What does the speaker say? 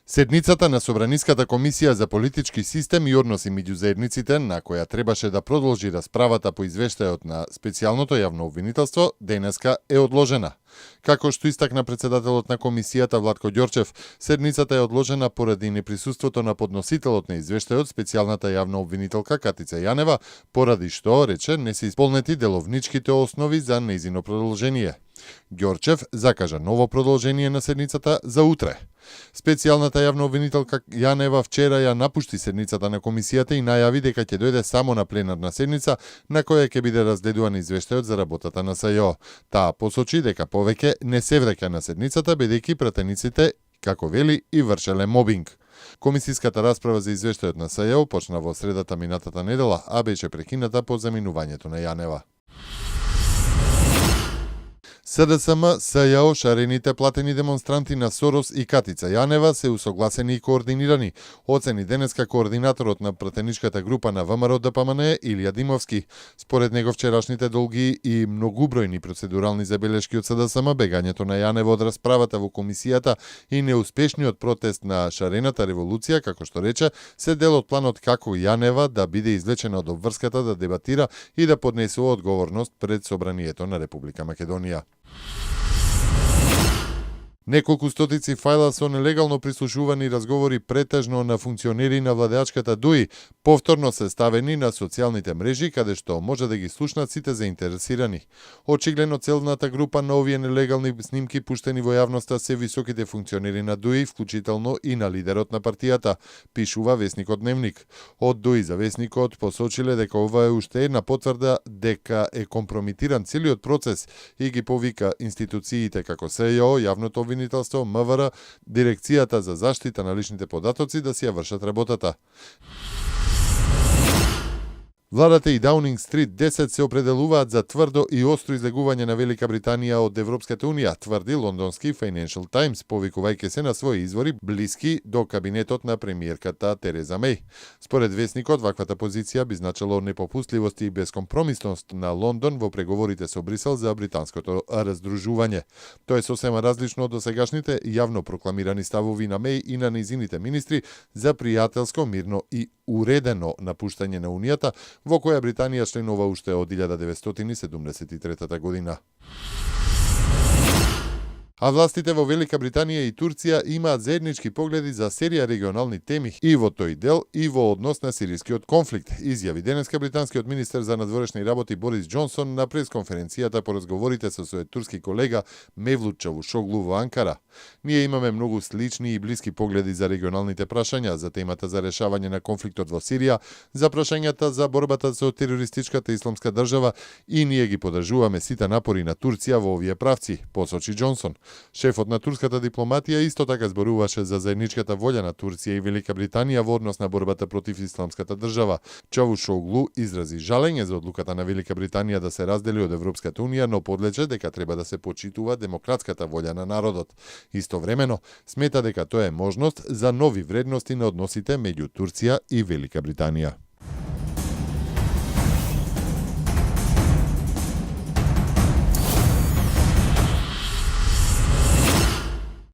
Седницата на Собраниската комисија за политички систем и односи меѓу заедниците, на која требаше да продолжи расправата по извештајот на специјалното јавно обвинителство, денеска е одложена. Како што истакна председателот на комисијата Владко Ѓорчев, седницата е одложена поради неприсуството на подносителот на извештајот, специјалната јавна обвинителка Катица Јанева, поради што, рече, не се исполнети деловничките основи за нејзино продолжение. Ѓорчев закажа ново продолжение на седницата за утре. Специјалната јавна обвинителка Јанева вчера ја напушти седницата на комисијата и најави дека ќе дојде само на пленарна седница на која ќе биде разгледуван извештајот за работата на СЈО. Таа посочи дека повеќе не се враќа на седницата бидејќи пратениците, како вели, и вршеле мобинг. Комисиската расправа за извештајот на СЈО почна во средата минатата недела, а беше прекината по заминувањето на Јанева. СДСМ, СЈО, шарените платени демонстранти на Сорос и Катица Јанева се усогласени и координирани, оцени денеска координаторот на пратеничката група на ВМРО ДПМН Илија Димовски. Според него вчерашните долги и многубројни процедурални забелешки од СДСМ, бегањето на Јанева од расправата во комисијата и неуспешниот протест на шарената револуција, како што рече, се дел од планот како Јанева да биде извлечена од обврската, да дебатира и да поднесува одговорност пред Собранието на Република Македонија. Неколку стотици фајла со нелегално прислушувани разговори претежно на функционери на владеачката ДУИ повторно се ставени на социјалните мрежи, каде што може да ги слушнат сите заинтересирани. Очигледно целната група на овие нелегални снимки пуштени во јавноста се високите функционери на ДУИ, вклучително и на лидерот на партијата, пишува весникот Дневник. Од ДУИ за весникот посочиле дека ова е уште една потврда дека е компромитиран целиот процес и ги повика институциите како СЈО, јавното обвинителство, МВР, Дирекцијата за заштита на личните податоци да си ја вршат работата. Владата и Даунинг Стрит 10 се определуваат за тврдо и остро излегување на Велика Британија од Европската Унија, тврди лондонски Financial Times, повикувајќи се на своји извори блиски до кабинетот на премиерката Тереза Меј. Според весникот, ваквата позиција би значило непопустливост и безкомпромисност на Лондон во преговорите со Брисел за британското раздружување. Тоа е сосема различно од досегашните јавно прокламирани ставови на Меј и на нејзините министри за пријателско, мирно и уредено напуштање на Унијата, во која Британија членува уште од 1973 година. А властите во Велика Британија и Турција имаат заеднички погледи за серија регионални теми и во тој дел и во однос на сирискиот конфликт, изјави денеска британскиот министер за надворешни работи Борис Џонсон на пресконференцијата по разговорите со својот турски колега Мевлут Чавушоглу во Анкара. Ние имаме многу слични и блиски погледи за регионалните прашања, за темата за решавање на конфликтот во Сирија, за прашањата за борбата со терористичката исламска држава и ние ги подржуваме сите напори на Турција во овие правци, посочи Џонсон. Шефот на турската дипломатија исто така зборуваше за заедничката волја на Турција и Велика Британија во однос на борбата против исламската држава. Чавушоглу изрази жалење за одлуката на Велика Британија да се раздели од Европската Унија, но подлече дека треба да се почитува демократската волја на народот. Истовремено, смета дека тоа е можност за нови вредности на односите меѓу Турција и Велика Британија.